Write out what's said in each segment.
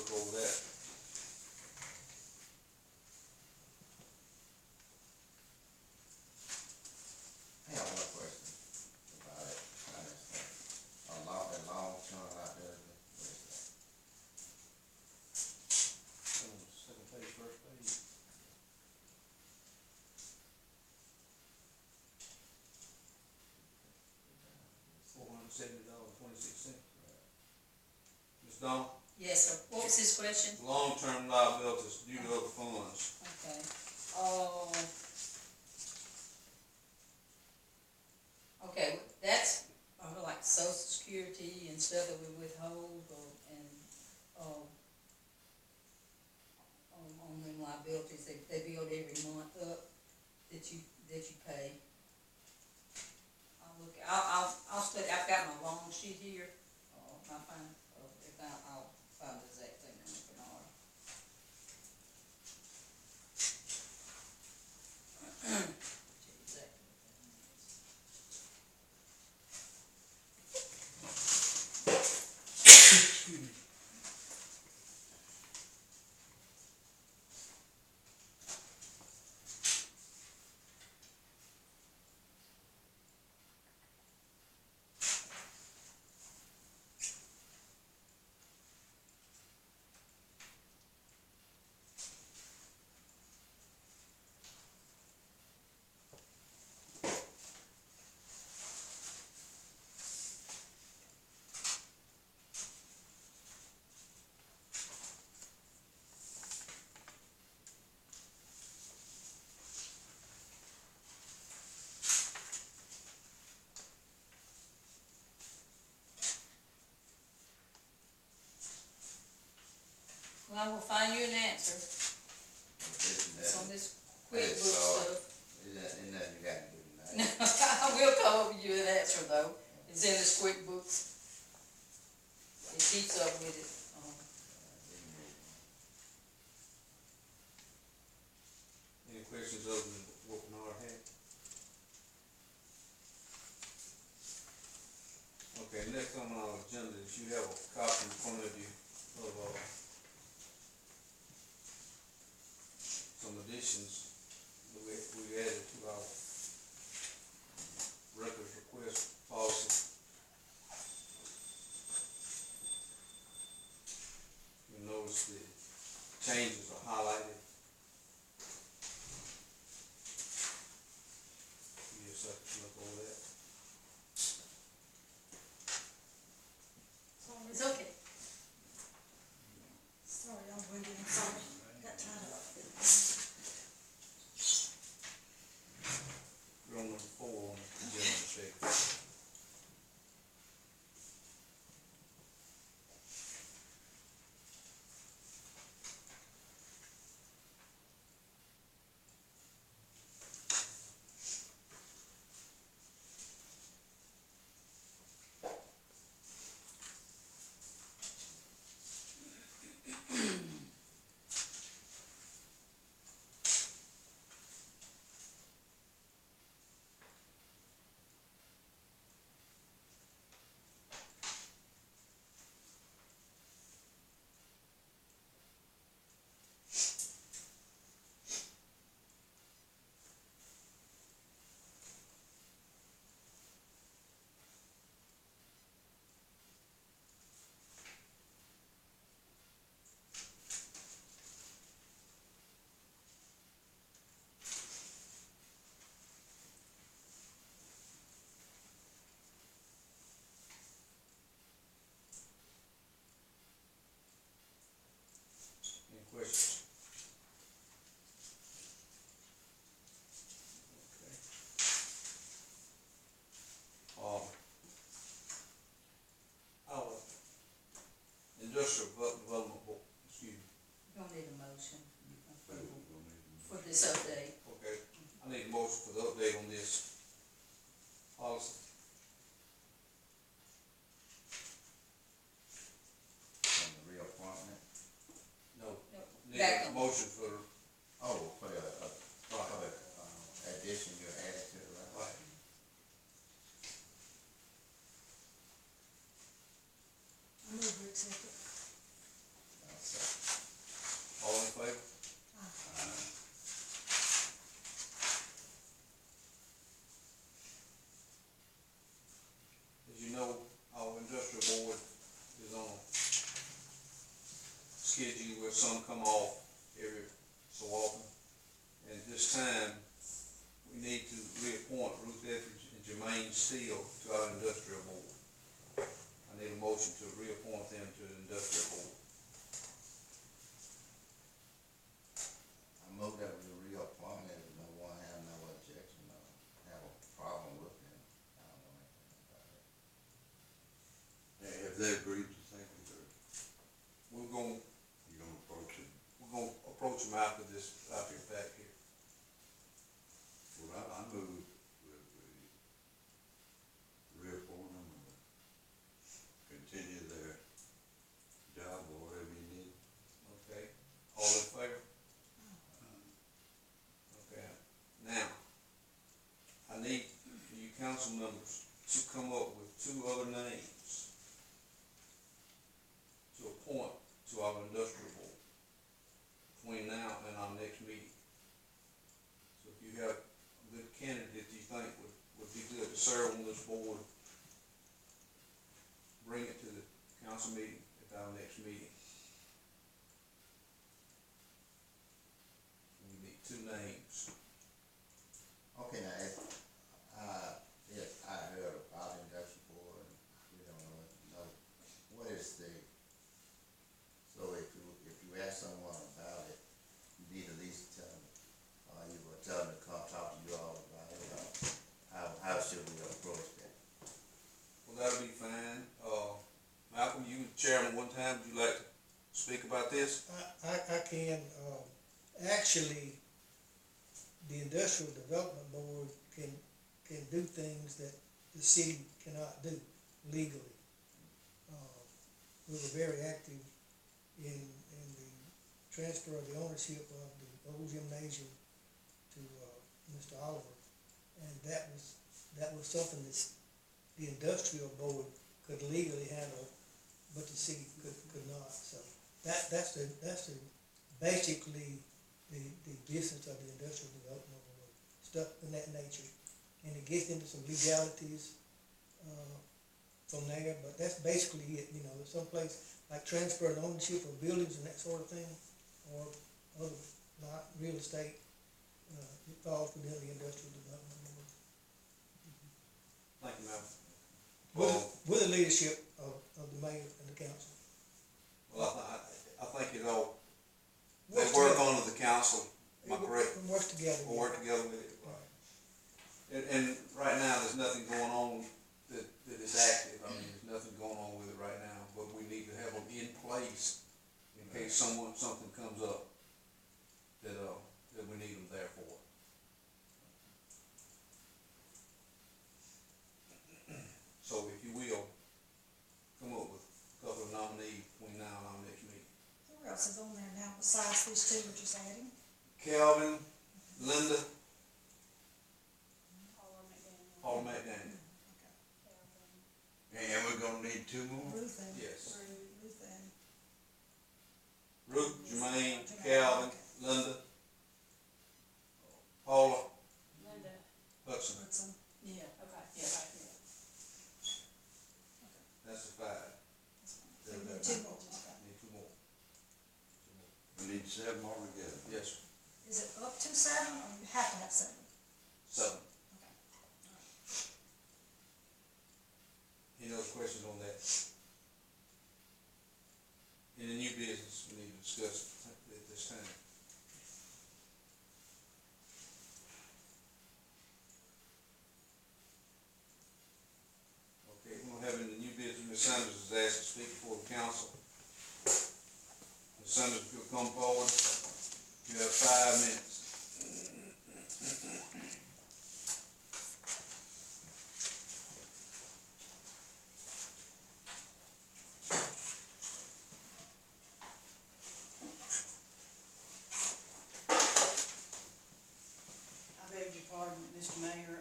look over that. I have one question about it. A long-term liability, what is that? Second page, first page. $470.26. Ms. Dawn? Yes, sir. What was his question? Long-term liabilities due to other funds. Okay. Okay, that's like Social Security and stuff that we withhold, on them liabilities, they build every month up that you pay. I'll study, I've got my long sheet here, if I'll find the exact thing I'm looking on. Well, I will find you an answer. It's on this quick book stuff. Isn't that you got to do tonight? I will come up with you an answer though. It's in this quick book. It keeps up with it. Any questions other than what Bernard had? Okay, next on our agenda is you have a copy in front of you of some additions that we added to our records request policy. You'll notice the changes are highlighted. Give you a second to look over that. It's okay. Sorry, I'm waiting. I'm sorry. Got tied up. We're on number 4 on the agenda check. Any questions? Okay. Our industrial development board, excuse me. You don't need a motion for this update. Okay, I need a motion for the update on this policy. On the reappointment? No. Nope. Need Back a on. motion for, For the addition you added to the record. right. I move to accept it. I'll second. schedule where some come off every so often. And this time, we need to reappoint Ruth Etheridge and Jermaine Steele to our industrial board. I need a motion to reappoint them to the industrial board. I move that we reappoint them, if no one have no objection, or have a problem with them. I don't know anything about it. Have they agreed to take it, or We're gonna, you gonna approach it? we're gonna approach them after the fact here. Well, I move that we reappoint them or continue their job or whatever you need. Okay, all in favor? Okay, now, I need you council members to come up with 2 other names to appoint to our industrial board between now and our next meeting. So if you have a good candidate you think would be good to serve on this board, bring it to the council meeting at our next meeting. We need 2 names. Okay, now, if I heard about the industrial board, and we don't know, what is the, so if you ask someone about it, you need at least tell them, you will tell them to come talk to you all about it, how should we approach that? Well, that'll be fine. Malcolm, you were chairman one time, would you like to speak about this? I can, actually, the Industrial Development Board can do things that the city cannot do legally. We were very active in the transfer of the ownership of the old gymnasium to, Mr. Oliver. And that was something that the Industrial Board could legally handle, but the city could not. So that's basically the business of the Industrial Development Board, stuff in that nature. And it gets into some legalities from there, but that's basically it. Someplace like transferring ownership of buildings and that sort of thing, or other like real estate, it falls within the Industrial Development Board. Thank you, Malcolm. With the leadership of the mayor and the council. Well, I think it all, they work under the council, am I correct? It works together. We'll work together with it. And right now, there's nothing going on that is active. I mean, there's nothing going on with it right now, but we need to have them in place in case something comes up that we need them there for. So if you will, come up with a couple of nominees between now and our next meeting. Who else is on there now besides these 2 we're just adding? Calvin, Linda, Paul McDaniel. Okay. And we're gonna need 2 more? Ruth and. Yes. Ruth and. Ruth, Jermaine, Calvin, Linda, Paula, Hudson. Hudson. Yeah. Okay, yeah. That's the 5. So we need 2 more. Need 2 more. We need 7 more together. Yes, sir. Is it up to 7 or you have to have 7? 7. Okay. Any other questions on that? Any new business we need to discuss at this time? Okay, we don't have any new business. Ms. Sanders is asked to speak before the council. Ms. Sanders, if you'll come forward, you have 5 minutes. Mr. Mayor,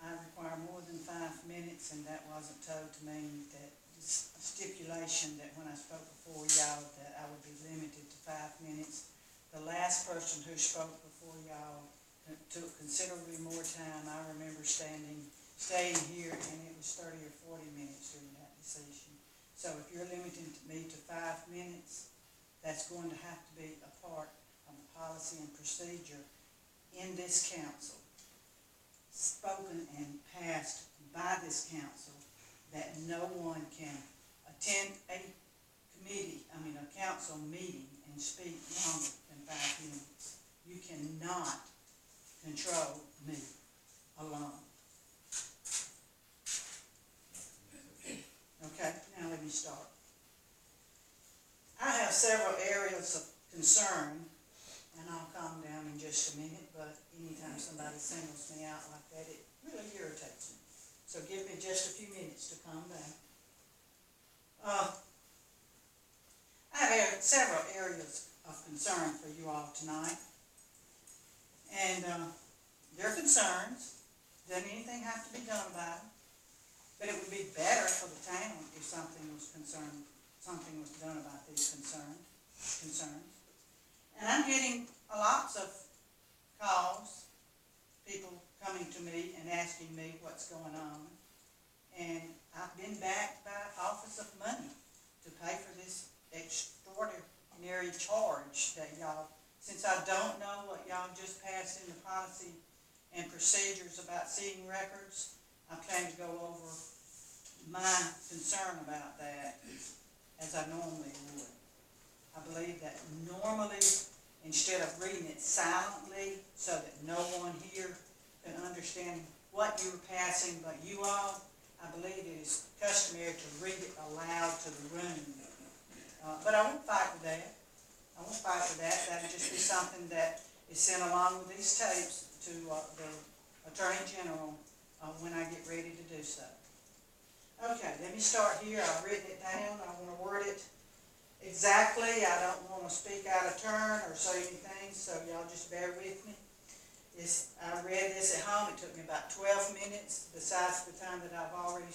I require more than 5 minutes, and that wasn't told to me, that stipulation that when I spoke before y'all, that I would be limited to 5 minutes. The last person who spoke before y'all took considerably more time. I remember staying here, and it was 30 or 40 minutes during that decision. So if you're limiting me to 5 minutes, that's going to have to be a part of the policy and procedure in this council, spoken and passed by this council, that no one can attend a council meeting and speak longer than 5 minutes. You cannot control me alone. Okay, now let me start. I have several areas of concern, and I'll calm down in just a minute, but anytime somebody singles me out like that, it really irritates me. So give me just a few minutes to calm down. I have several areas of concern for you all tonight. And they're concerns. Doesn't anything have to be done about them? But it would be better for the town if something was done about these concerns. And I'm getting lots of calls, people coming to me and asking me what's going on. And I've been backed by Office of Money to pay for this extraordinary charge that y'all, since I don't know what y'all just passed in the policy and procedures about seeing records, I plan to go over my concern about that as I normally would. I believe that normally, instead of reading it silently so that no one here can understand what you're passing but you all, I believe it is customary to read it aloud to the room. But I won't fight with that. That'll just be something that is sent along with these tapes to the Attorney General when I get ready to do so. Okay, let me start here. I've written it down. I want to word it exactly. I don't want to speak out of turn or say anything, so y'all just bear with me. I read this at home. It took me about 12 minutes, besides the time that I've already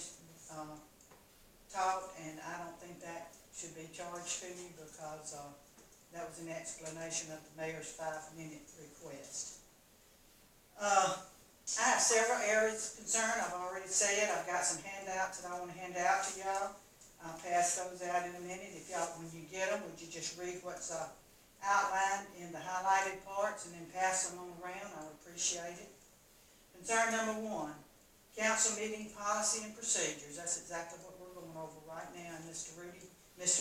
taught, and I don't think that should be charged to me because that was an explanation of the mayor's 5-minute request. I have several areas of concern. I've already said I've got some handouts that I want to hand out to y'all. I'll pass those out in a minute. If y'all, when you get them, would you just read what's outlined in the highlighted parts and then pass them on around? I would appreciate it. Concern number 1, council meeting policy and procedures. That's exactly what we're going over right now. And Mr.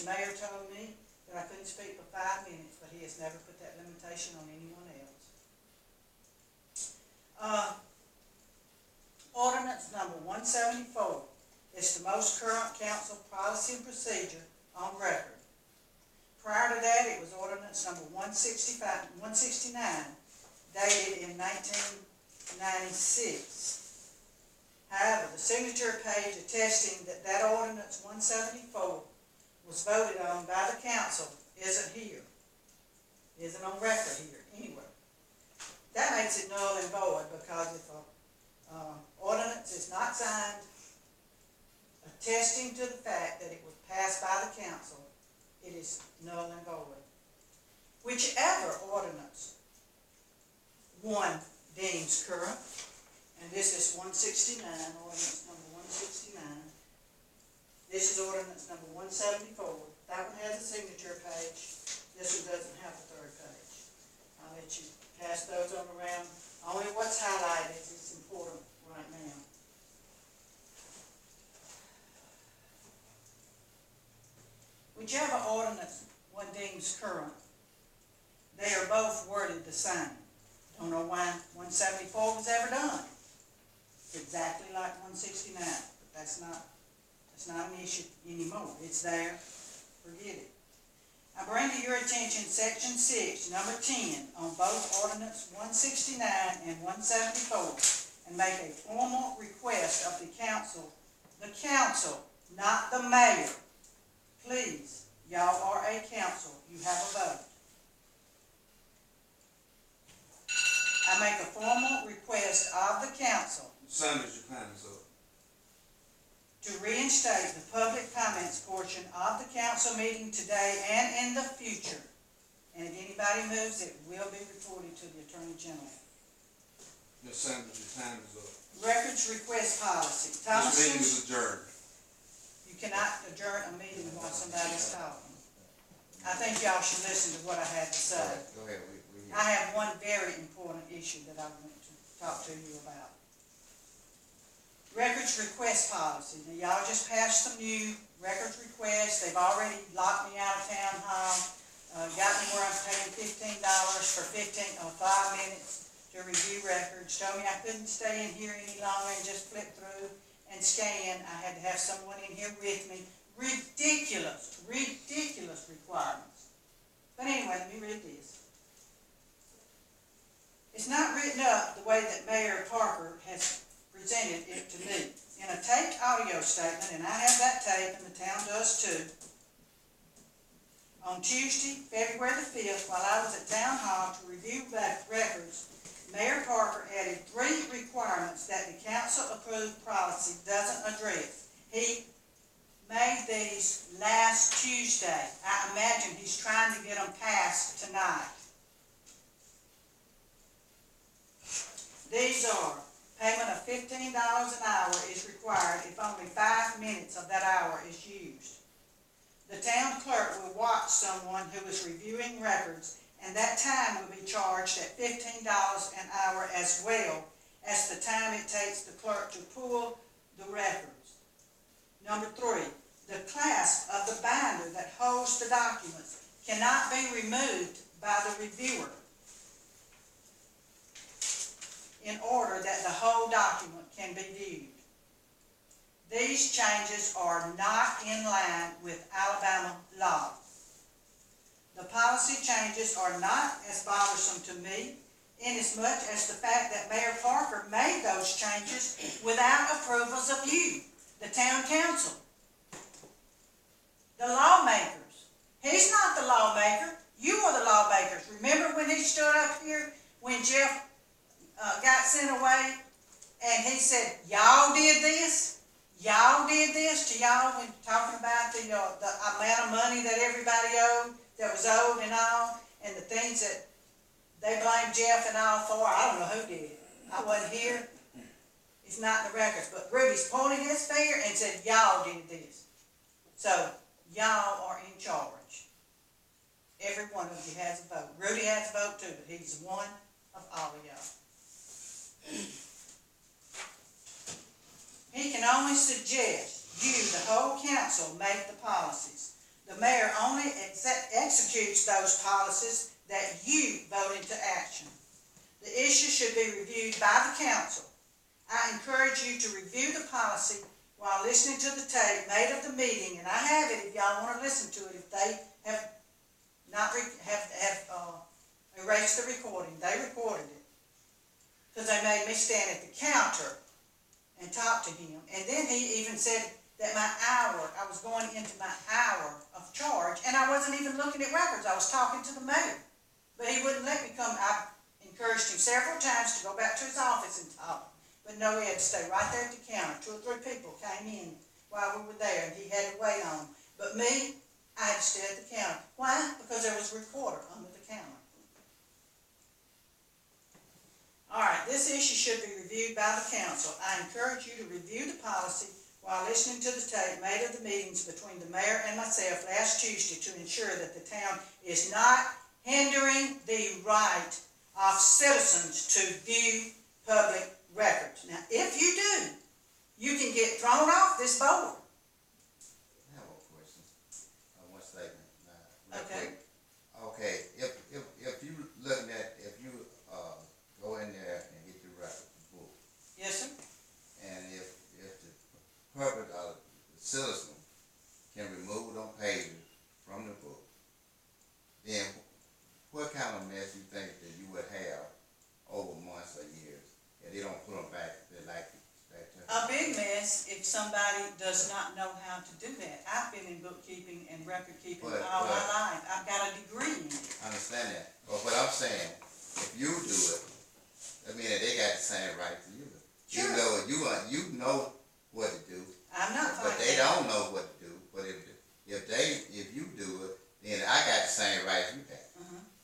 Mayor told me that I couldn't speak for 5 minutes, but he has never put that limitation on anyone else. Ordinance number 174 is the most current council policy and procedure on record. Prior to that, it was ordinance number 169, dated in 1996. However, the signature page attesting that that ordinance 174 was voted on by the council isn't here. Isn't on record here anywhere. That makes it null and void, because if a ordinance is not signed attesting to the fact that it was passed by the council, it is null and void. Whichever ordinance one deems current, and this is 169, ordinance number 169. This is ordinance number 174. That one has a signature page. This one doesn't have a 3rd page. I'll let you pass those on around. Only what's highlighted is important right now. Whichever ordinance one deems current, they are both worded the same. Don't know why 174 was ever done. It's exactly like 169, but that's not an issue anymore. It's there. Forget it. I bring to your attention section 6, number 10, on both ordinance 169 and 174, and make a formal request of the council, not the mayor. Please, y'all are a council. You have a vote. I make a formal request of the council. Sanders, your time is up. To reinstate the public comments portion of the council meeting today and in the future. And if anybody moves, it will be reported to the Attorney General. Ms. Sanders, your time is up. Records request policy. This meeting Thomaston, is adjourned. you cannot adjourn a meeting while somebody's talking. I think y'all should listen to what I had to say. Go ahead, we hear. I have one very important issue that I want to talk to you about. Records request policy. Now, y'all just passed some new records requests. They've already locked me out of town hall, got me where I'm paying $15 for 5 minutes to review records, told me I couldn't stay in here any longer and just flip through and scan. I had to have someone in here with me. Ridiculous requirements. But anyway, let me read this. It's not written up the way that Mayor Parker has presented it to me. In a taped audio statement, and I have that tape and the town does too, on Tuesday, February the 5th, while I was at Town Hall to review records, Mayor Parker added 3 requirements that the council-approved policy doesn't address. He made these last Tuesday. I imagine he's trying to get them passed tonight. These are: payment of $15 an hour is required if only 5 minutes of that hour is used. The town clerk will watch someone who is reviewing records, and that time will be charged at $15 an hour, as well as the time it takes the clerk to pull the records. Number 3, the clasp of the binder that holds the documents cannot be removed by the reviewer in order that the whole document can be viewed. These changes are not in line with Alabama law. The policy changes are not as bothersome to me, inasmuch as the fact that Mayor Parker made those changes without approvals of you, the town council, the lawmakers. He's not the lawmaker. You are the lawmakers. Remember when he stood up here when Jeff got sent away and he said, y'all did this? Y'all did this to y'all when talking about the amount of money that everybody owed, that was owed and all, and the things that they blamed Jeff and all for. I don't know who did it. I wasn't here. It's not in the records. But Ruby's pointed his finger and said, y'all did this. So, y'all are in charge. Every one of you has a vote. Rudy has a vote too, but he's one of all of y'all. He can only suggest you, the whole council, make the policies. The mayor only executes those policies that you vote into action. The issue should be reviewed by the council. I encourage you to review the policy while listening to the tape made of the meeting, and I have it if y'all want to listen to it. If they have not erased the recording, they recorded it. Because they made me stand at the counter and talk to him. And then he even said that I was going into my hour of charge, and I wasn't even looking at records. I was talking to the mayor. But he wouldn't let me come. I encouraged him several times to go back to his office and talk. But no, he had to stay right there at the counter. 2 or 3 people came in while we were there, and he had to wait on them. But me, I had to stay at the counter. Why? Because there was a recorder under the counter. All right, this issue should be reviewed by the council. I encourage you to review the policy while listening to the tape made of the meetings between the mayor and myself last Tuesday to ensure that the town is not hindering the right of citizens to view public records. Now, if you do, you can get thrown off this board. I have a question. One statement. Okay. Okay, if you looking at, if you go in there and get your record book, Yes, sir. and if the purpose of the citizen can remove them pages from the book, then what kind of mess you think that you would have over months or years if they don't put them back? They like back to A big mess if somebody does not know how to do that. I've been in bookkeeping and record keeping all my life. I've got a degree in it. I understand that, but what I'm saying, if you do it, I mean that they got the same right to you. Sure. You know what to do. I'm not But fighting they that. don't know what to do. But if you do it, then I got the same rights you have.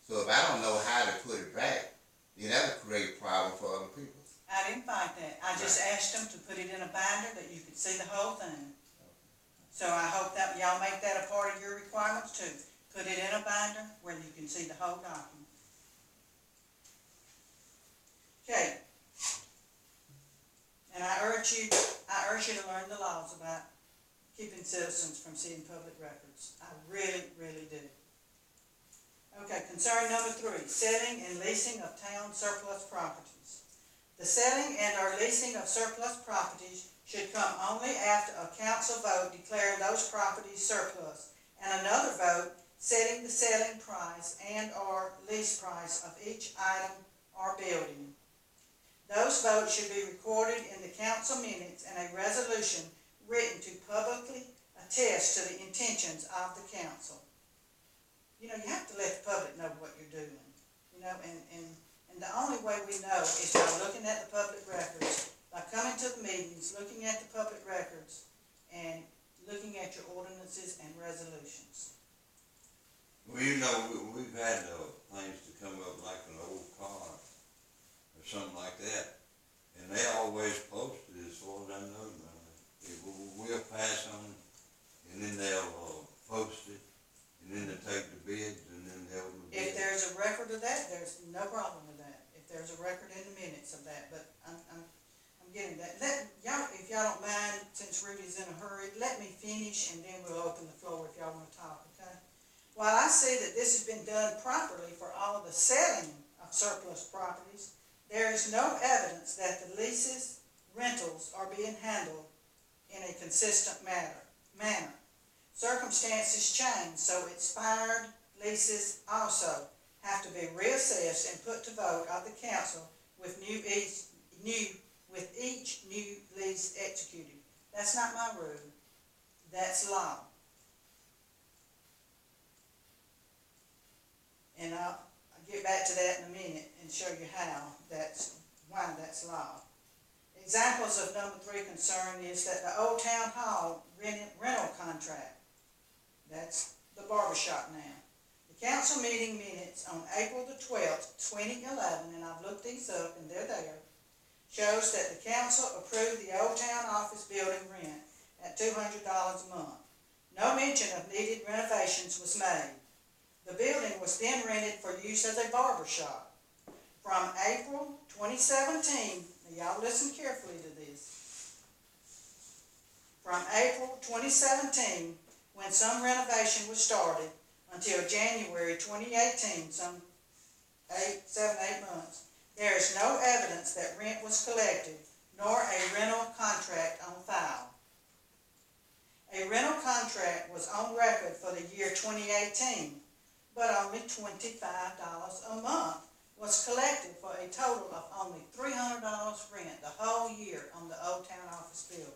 So if I don't know how to put it back, then that would create a problem for other people. I didn't fight that. I just asked them to put it in a binder that you could see the whole thing. So I hope that y'all make that a part of your requirements too. put it in a binder where you can see the whole document. Okay. And I urge you to learn the laws about keeping citizens from seeing public records. I really, really do. Okay, concern number 3, selling and leasing of town surplus properties. The selling and or leasing of surplus properties should come only after a council vote declaring those properties surplus, and another vote setting the selling price and or lease price of each item or building. Those votes should be recorded in the council minutes and a resolution written to publicly attest to the intentions of the council. You know, you have to let the public know what you're doing, you know, and the only way we know is by looking at the public records, by coming to the meetings, looking at the public records, and looking at your ordinances and resolutions. Well, you know, we've had things to come up like an old car or something like that, and they always posted as far as I know. We'll pass on, and then they'll post it, and then they'll take the bids, and then they'll. If there's a record of that, there's no problem with that. If there's a record in the minutes of that, but I'm getting that. If y'all don't mind, since Rudy's in a hurry, let me finish, and then we'll open the floor if y'all want to talk, okay? While I see that this has been done properly for all the selling of surplus properties, there is no evidence that the leases, rentals are being handled in a consistent manner. Circumstances change, so expired leases also have to be reassessed and put to vote of the council with each new lease executed. That's not my rule. That's law. And I'll get back to that in a minute and show you why that's law. Examples of number 3 concern is that the Old Town Hall rental contract, that's the barbershop now. The council meeting minutes on April the 12th, 2011, and I've looked these up and they're there, shows that the council approved the Old Town office building rent at $200 a month. No mention of needed renovations was made. The building was then rented for use as a barbershop. From April 2017, y'all listen carefully to this. From April 2017, when some renovation was started, until January 2018, some 7, 8 months, there is no evidence that rent was collected, nor a rental contract on file. A rental contract was on record for the year 2018, but only $25 a month was collected for a total of only $300 rent the whole year on the Old Town office building.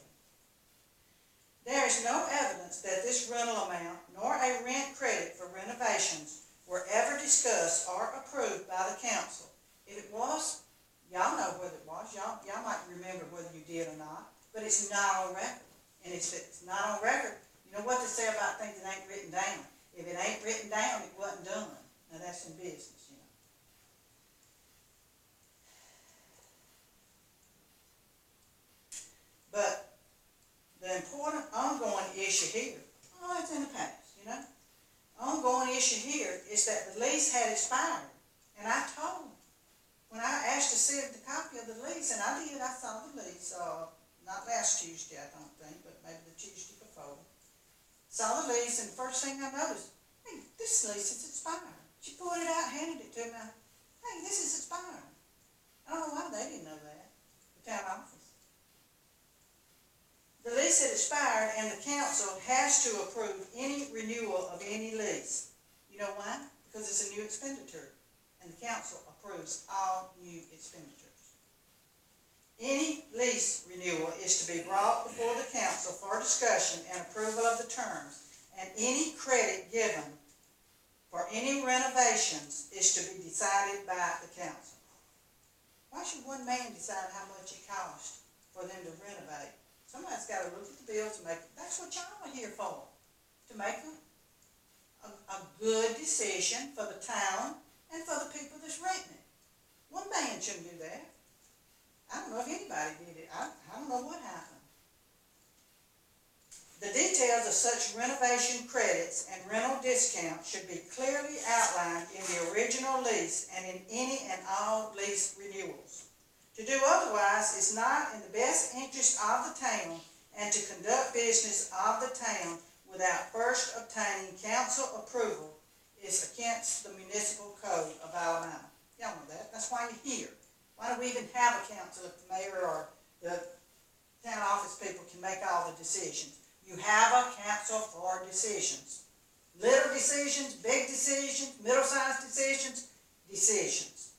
There is no evidence that this rental amount nor a rent credit for renovations were ever discussed or approved by the council. If it was, y'all know whether it was. Y'all might remember whether you did or not, but it's not on record. And if it's not on record, you know what they say about things that ain't written down. If it ain't written down, it wasn't done. Now that's in business, you know. But the important ongoing issue here, it's in the past, you know. Ongoing issue here is that the lease had expired. And I told them, when I asked to see the copy of the lease, and I did, I saw the lease, not last Tuesday, I don't think, but maybe the Tuesday before. Saw the lease, and the first thing I noticed, hey, this lease is expired. She pulled it out, handed it to me. Hey, this is expired. I don't know why they didn't know that, the town office. The lease had expired, and the council has to approve any renewal of any lease. You know why? Because it's a new expenditure, and the council approves all new expenditures. Any lease renewal is to be brought before the council for discussion and approval of the terms, and any credit given for any renovations is to be decided by the council. Why should one man decide how much it costs for them to renovate? Somebody's got to look at the bills and make it. That's what y'all are here for, to make a good decision for the town and for the people that's renting it. One man shouldn't do that. I don't know if anybody did it. I don't know what happened. The details of such renovation credits and rental discounts should be clearly outlined in the original lease and in any and all lease renewals. To do otherwise is not in the best interest of the town and to conduct business of the town without first obtaining council approval is against the municipal code of Alabama. Y'all know that. That's why you're here. Why do we even have a council if the mayor or the town office people can make all the decisions? You have a council for decisions. Little decisions, big decisions, middle-sized decisions, decisions.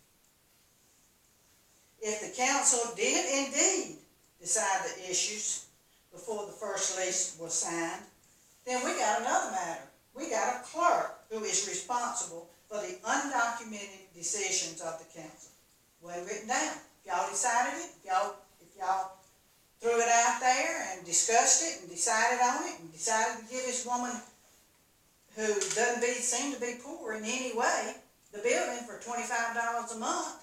If the council did indeed decide the issues before the first lease was signed, then we got another matter. We got a clerk who is responsible for the undocumented decisions of the council. Well, written down. If y'all decided it, if y'all threw it out there and discussed it and decided on it and decided to give this woman who doesn't seem to be poor in any way the building for $25 a month,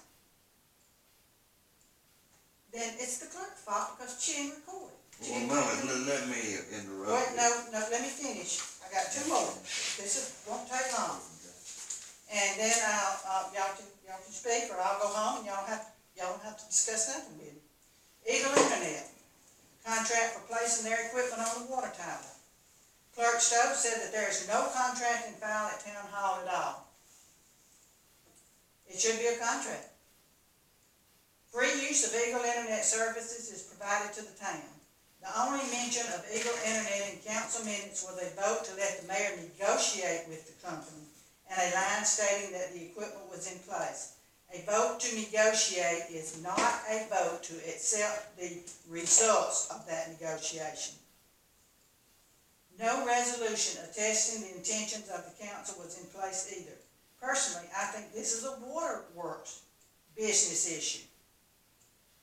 then it's the clerk's fault because she didn't record it. Well, Mama, let me interrupt Wait, you. no, let me finish. I got two more. Won't take long. And then y'all can speak, or I'll go home and y'all don't have to discuss nothing with me. Eagle Internet. Contract for placing their equipment on the water tower. Clerk Stowe said that there is no contract in file at Town Hall at all. It should be a contract. Free use of Eagle Internet services is provided to the town. The only mention of Eagle Internet in council minutes was a vote to let the mayor negotiate with the company and a line stating that the equipment was in place. A vote to negotiate is not a vote to accept the results of that negotiation. No resolution attesting the intentions of the council was in place either. Personally, I think this is a waterworks business issue.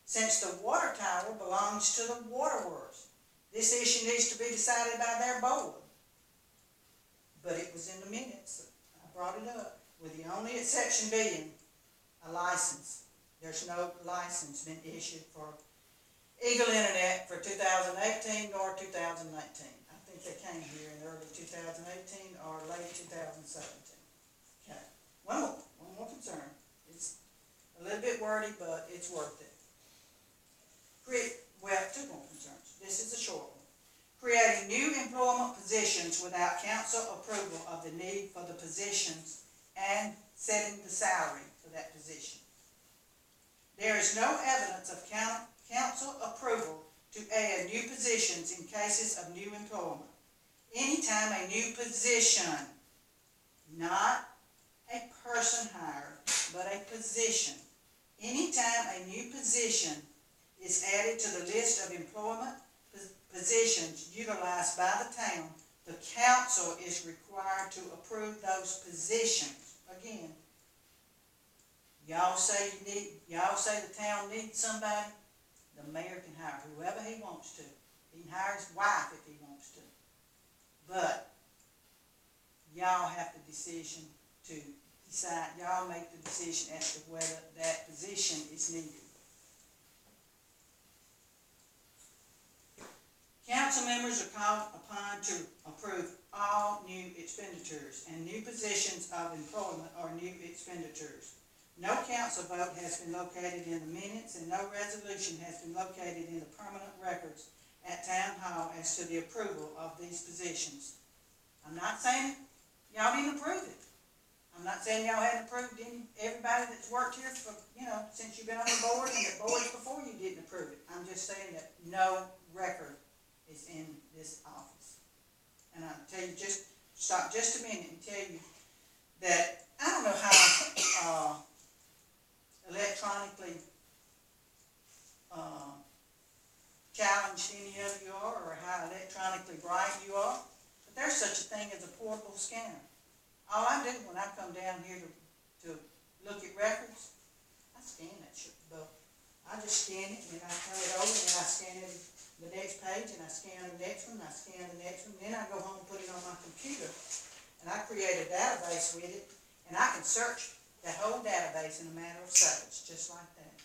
Since the water tower belongs to the waterworks, this issue needs to be decided by their board. But it was in the minutes. I brought it up, with the only exception being a license. There's no license been issued for Eagle Internet for 2018 nor 2019. I think they came here in early 2018 or late 2017. Okay. One more concern. It's a little bit wordy, but it's worth it. Two more concerns. This is a short one. Creating new employment positions without council approval of the need for the positions and setting the salary for that position. There is no evidence of council approval to add new positions in cases of new employment. Anytime a new position, not a person hired, but a position, anytime a new position is added to the list of employment positions utilized by the town, the council is required to approve those positions. Again, y'all say the town needs somebody, the mayor can hire whoever he wants to. He can hire his wife if he wants to. But y'all have the decision to decide, y'all make the decision as to whether that position is needed. Council members are called upon to approve all new expenditures, and new positions of employment are new expenditures. No council vote has been located in the minutes, and no resolution has been located in the permanent records at Town Hall as to the approval of these positions. I'm not saying y'all didn't approve it. I'm not saying y'all hadn't approved everybody that's worked here for, since you've been on the board, and the boards before you didn't approve it. I'm just saying that no record is in this office. And I'll tell you, just stop just a minute and tell you that I don't know how electronically challenged any of you are, or how electronically bright you are, but there's such a thing as a portable scanner. All I do when I come down here to look at records, I scan that shit, but I just scan it, and then I turn it over, and then I scan it the next page, and I scan the next one, I scan the next one, then I go home and put it on my computer, and I create a database with it, and I can search that whole database in a matter of seconds, just like that,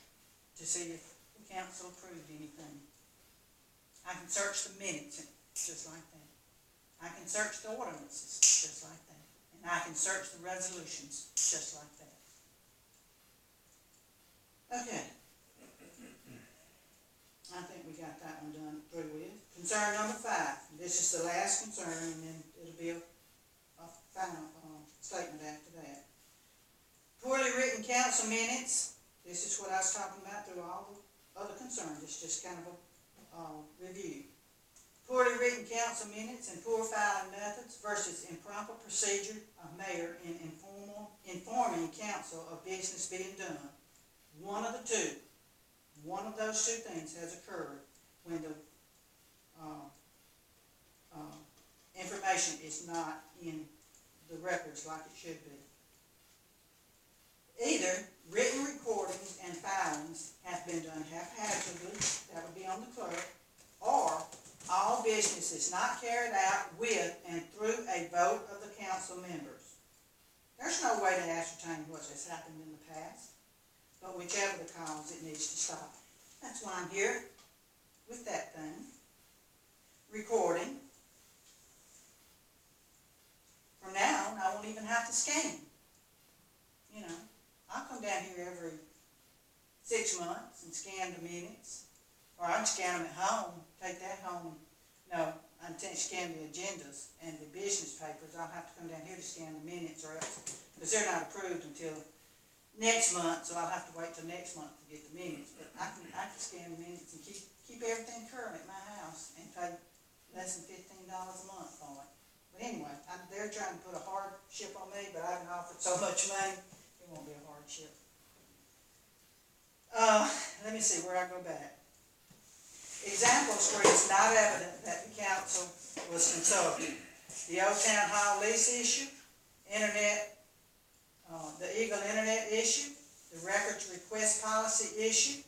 to see if the council approved anything. I can search the minutes just like that. I can search the ordinances, just like that. And I can search the resolutions, just like that. Okay. I think we got that one done, through with. Concern number 5, this is the last concern, and then it'll be a final statement after that. Poorly written council minutes, this is what I was talking about through all the other concerns, it's just kind of a review. Poorly written council minutes and poor filing methods versus improper procedure of mayor in informing council of business being done. One of the two. One of those two things has occurred when the information is not in the records like it should be. Either written recordings and filings have been done haphazardly, that would be on the clerk, or all business is not carried out with and through a vote of the council members. There's no way to ascertain what has happened in the past. But whichever the cause, it needs to stop. That's why I'm here with that thing. Recording. From now on, I won't even have to scan. You know, I'll come down here every 6 months and scan the minutes. Or I can scan them at home, take that home. No, I intend to scan the agendas and the business papers. I'll have to come down here to scan the minutes or else, because they're not approved until next month, so I'll have to wait till next month to get the minutes. But I can scan the minutes and keep everything current at my house and pay less than $15 a month for it. But anyway, they're trying to put a hardship on me, but I haven't offered so much money, it won't be a hardship. Let me see where I go back. Examples where it's not evident that the council was consulted. The Old Town Hall lease issue, the Eagle Internet issue, the records request policy issue,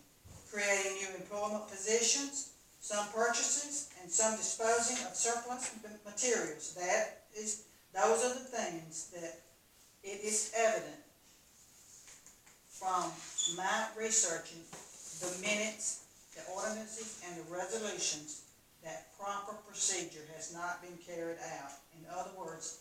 creating new employment positions, some purchases, and some disposing of surplus materials. Those are the things that it is evident from my researching the minutes, the ordinances, and the resolutions that proper procedure has not been carried out. In other words,